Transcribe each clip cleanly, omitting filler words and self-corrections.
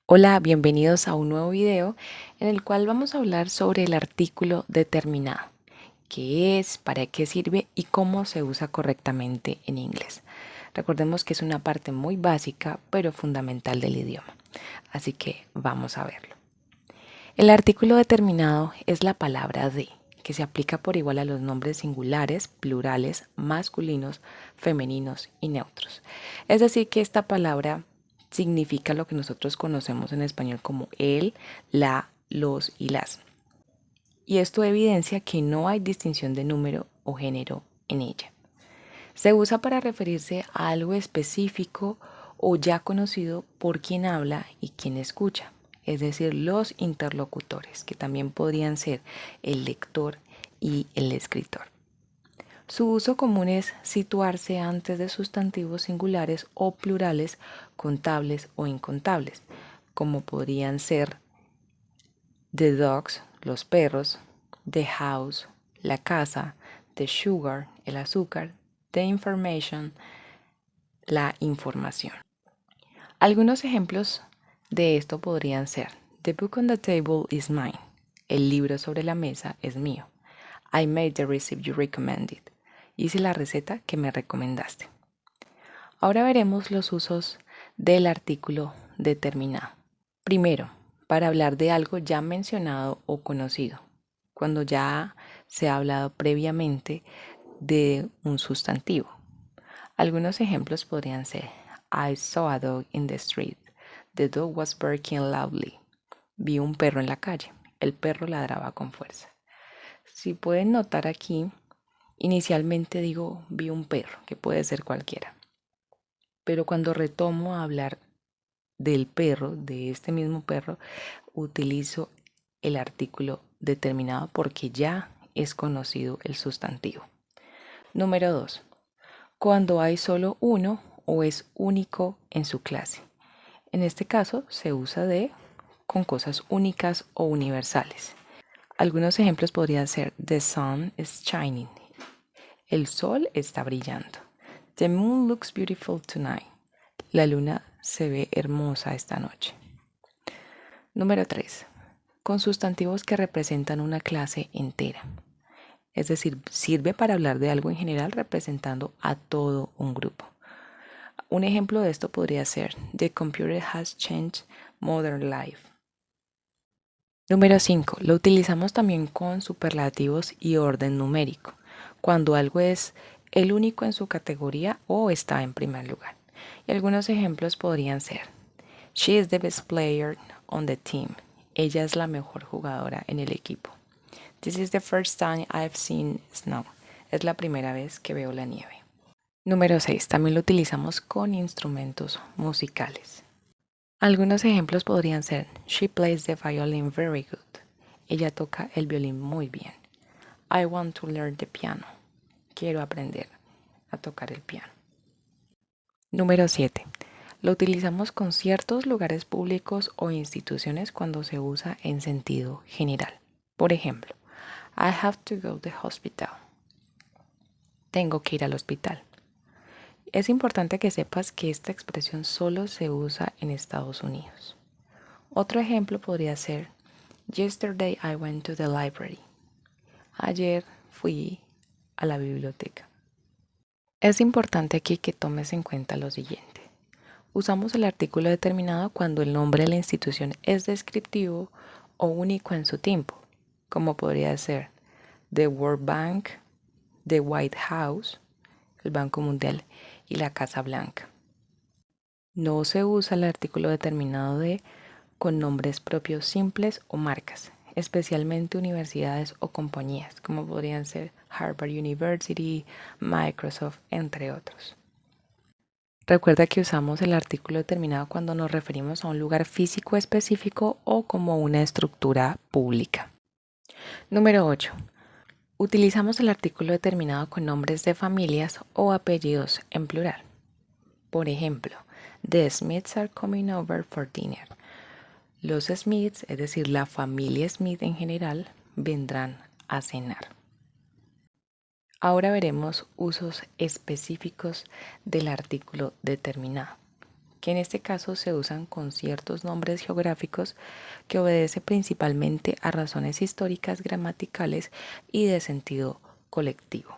Hola, bienvenidos a un nuevo video en el cual vamos a hablar sobre el artículo determinado, qué es, para qué sirve y cómo se usa correctamente en inglés. Recordemos que es una parte muy básica pero fundamental del idioma, así que vamos a verlo. El artículo determinado es la palabra de, que se aplica por igual a los nombres singulares, plurales, masculinos, femeninos y neutros. Es decir, que esta palabra significa lo que nosotros conocemos en español como el, la, los y las. Y esto evidencia que no hay distinción de número o género en ella. Se usa para referirse a algo específico o ya conocido por quien habla y quien escucha, es decir, los interlocutores, que también podrían ser el lector y el escritor. Su uso común es situarse antes de sustantivos singulares o plurales contables o incontables, como podrían ser the dogs, los perros, the house, la casa, the sugar, el azúcar, the information, la información. Algunos ejemplos de esto podrían ser: The book on the table is mine. El libro sobre la mesa es mío. I made the recipe you recommended. Hice la receta que me recomendaste. Ahora veremos los usos del artículo determinado. Primero, para hablar de algo ya mencionado o conocido, cuando ya se ha hablado previamente de un sustantivo. Algunos ejemplos podrían ser: I saw a dog in the street. The dog was barking loudly. Vi un perro en la calle. El perro ladraba con fuerza. Si pueden notar aquí, inicialmente digo vi un perro, que puede ser cualquiera. Pero cuando retomo a hablar del perro, de este mismo perro, utilizo el artículo determinado porque ya es conocido el sustantivo. Número 2. Cuando hay solo uno o es único en su clase. En este caso se usa de con cosas únicas o universales. Algunos ejemplos podrían ser: The sun is shining. El sol está brillando. The moon looks beautiful tonight. La luna se ve hermosa esta noche. Número 3. Con sustantivos que representan una clase entera. Es decir, sirve para hablar de algo en general representando a todo un grupo. Un ejemplo de esto podría ser: The computer has changed modern life. Número 5. Lo utilizamos también con superlativos y orden numérico, cuando algo es el único en su categoría o está en primer lugar. Y algunos ejemplos podrían ser: She is the best player on the team. Ella es la mejor jugadora en el equipo. This is the first time I've seen snow. Es la primera vez que veo la nieve. Número 6. También lo utilizamos con instrumentos musicales. Algunos ejemplos podrían ser: She plays the violin very good. Ella toca el violín muy bien. I want to learn the piano. Quiero aprender a tocar el piano. Número 7. Lo utilizamos con ciertos lugares públicos o instituciones cuando se usa en sentido general. Por ejemplo, I have to go to the hospital. Tengo que ir al hospital. Es importante que sepas que esta expresión solo se usa en Estados Unidos. Otro ejemplo podría ser: Yesterday I went to the library. Ayer fui a la biblioteca. Es importante aquí que tomes en cuenta lo siguiente. Usamos el artículo determinado cuando el nombre de la institución es descriptivo o único en su tiempo, como podría ser The World Bank, The White House, el Banco Mundial y la Casa Blanca. No se usa el artículo determinado de con nombres propios simples o marcas, especialmente universidades o compañías, como podrían ser Harvard University, Microsoft, entre otros. Recuerda que usamos el artículo determinado cuando nos referimos a un lugar físico específico o como una estructura pública. Número 8. Utilizamos el artículo determinado con nombres de familias o apellidos en plural. Por ejemplo, The Smiths are coming over for dinner. Los Smiths, es decir, la familia Smith en general, vendrán a cenar. Ahora veremos usos específicos del artículo determinado. que en este caso se usan con ciertos nombres geográficos que obedece principalmente a razones históricas, gramaticales y de sentido colectivo.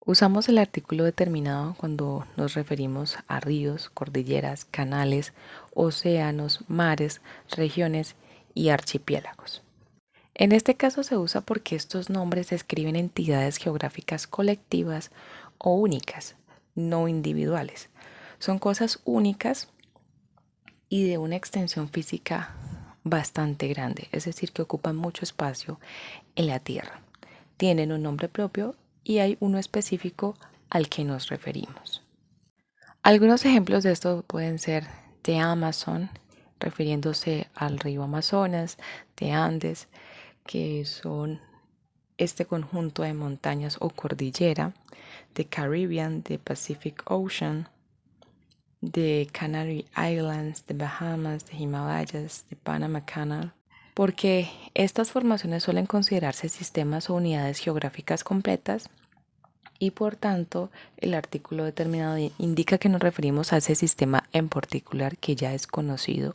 Usamos el artículo determinado cuando nos referimos a ríos, cordilleras, canales, océanos, mares, regiones y archipiélagos. En este caso se usa porque estos nombres describen entidades geográficas colectivas o únicas, no individuales. Son cosas únicas y de una extensión física bastante grande, es decir, que ocupan mucho espacio en la Tierra. Tienen un nombre propio y hay uno específico al que nos referimos. Algunos ejemplos de esto pueden ser The Amazon, refiriéndose al río Amazonas, The Andes, que son este conjunto de montañas o cordillera, The Caribbean, the Pacific Ocean, the Canary Islands, the Bahamas, the Himalayas, the Panama Canal, porque estas formaciones suelen considerarse sistemas o unidades geográficas completas y por tanto el artículo determinado indica que nos referimos a ese sistema en particular que ya es conocido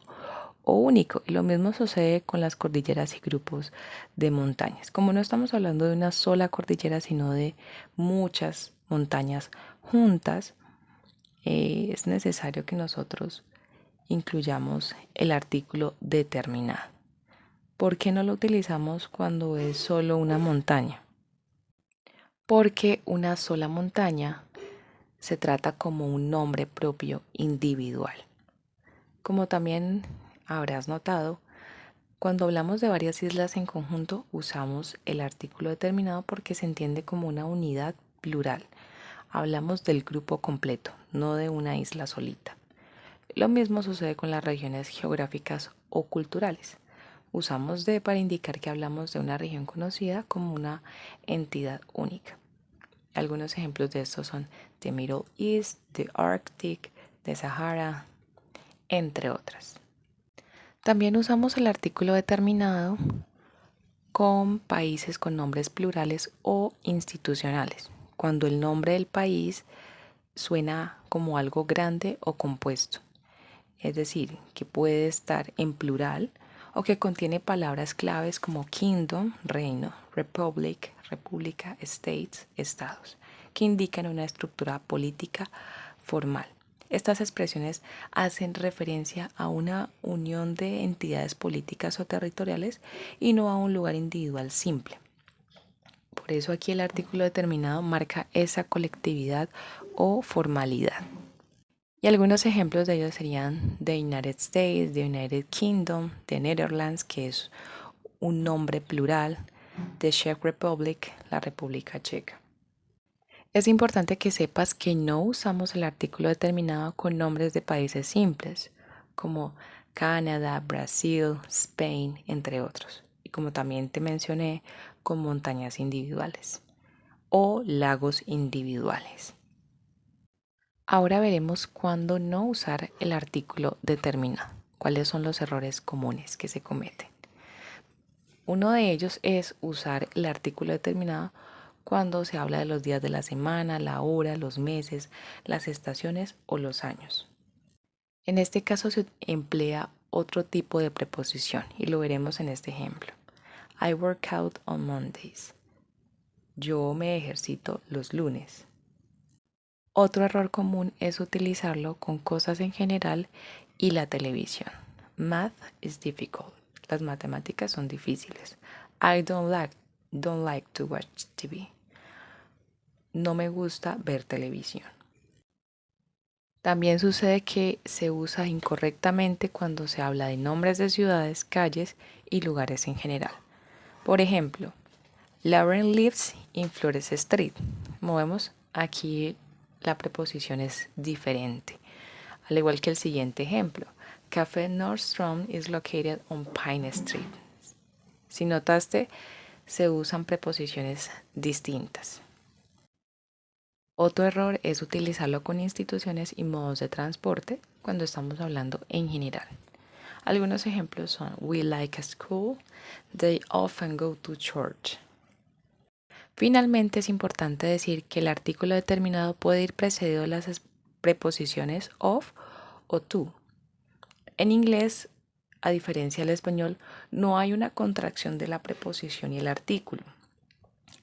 o único. Y lo mismo sucede con las cordilleras y grupos de montañas. Como no estamos hablando de una sola cordillera, sino de muchas montañas juntas, es necesario que nosotros incluyamos el artículo determinado. ¿Por qué no lo utilizamos cuando es solo una montaña? Porque una sola montaña se trata como un nombre propio individual. Como también habrás notado, cuando hablamos de varias islas en conjunto usamos el artículo determinado porque se entiende como una unidad plural. Hablamos del grupo completo, no de una isla solita. Lo mismo sucede con las regiones geográficas o culturales. Usamos de para indicar que hablamos de una región conocida como una entidad única. Algunos ejemplos de estos son the Middle East, the Arctic, the Sahara, entre otras. También usamos el artículo determinado con países con nombres plurales o institucionales, cuando el nombre del país suena como algo grande o compuesto, es decir, que puede estar en plural o que contiene palabras claves como kingdom, reino, republic, república, states, estados, que indican una estructura política formal. Estas expresiones hacen referencia a una unión de entidades políticas o territoriales y no a un lugar individual simple. Por eso aquí el artículo determinado marca esa colectividad o formalidad. Y algunos ejemplos de ellos serían The United States, The United Kingdom, The Netherlands, que es un nombre plural, The Czech Republic, la República Checa. Es importante que sepas que no usamos el artículo determinado con nombres de países simples, como Canadá, Brasil, Spain, entre otros. Y como también te mencioné, con montañas individuales o lagos individuales. Ahora veremos cuándo no usar el artículo determinado. ¿Cuáles son los errores comunes que se cometen? Uno de ellos es usar el artículo determinado cuando se habla de los días de la semana, la hora, los meses, las estaciones o los años. En este caso se emplea otro tipo de preposición y lo veremos en este ejemplo. I work out on Mondays. Yo me ejercito los lunes. Otro error común es utilizarlo con cosas en general y la televisión. Math is difficult. Las matemáticas son difíciles. I don't like to watch TV. No me gusta ver televisión. También sucede que se usa incorrectamente cuando se habla de nombres de ciudades, calles y lugares en general. Por ejemplo, Lauren lives in Flores Street. Movemos aquí la preposición es diferente. Al igual que el siguiente ejemplo, Café Nordstrom is located on Pine Street. Si notaste, se usan preposiciones distintas. Otro error es utilizarlo con instituciones y modos de transporte cuando estamos hablando en general. Algunos ejemplos son we like a school, they often go to church. Finalmente es importante decir que el artículo determinado puede ir precedido de las preposiciones of o tú. En inglés, a diferencia del español, no hay una contracción de la preposición y el artículo.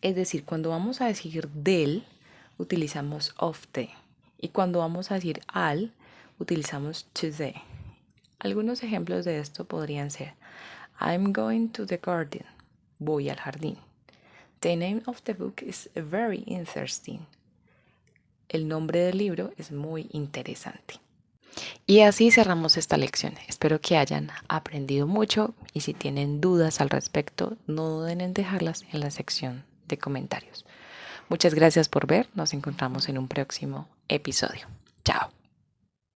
Es decir, cuando vamos a decir del, utilizamos of the. Y cuando vamos a decir al, utilizamos to the. Algunos ejemplos de esto podrían ser: I'm going to the garden. Voy al jardín. The name of the book is very interesting. El nombre del libro es muy interesante. Y así cerramos esta lección. Espero que hayan aprendido mucho y si tienen dudas al respecto, no duden en dejarlas en la sección de comentarios. Muchas gracias por ver. Nos encontramos en un próximo episodio. Chao.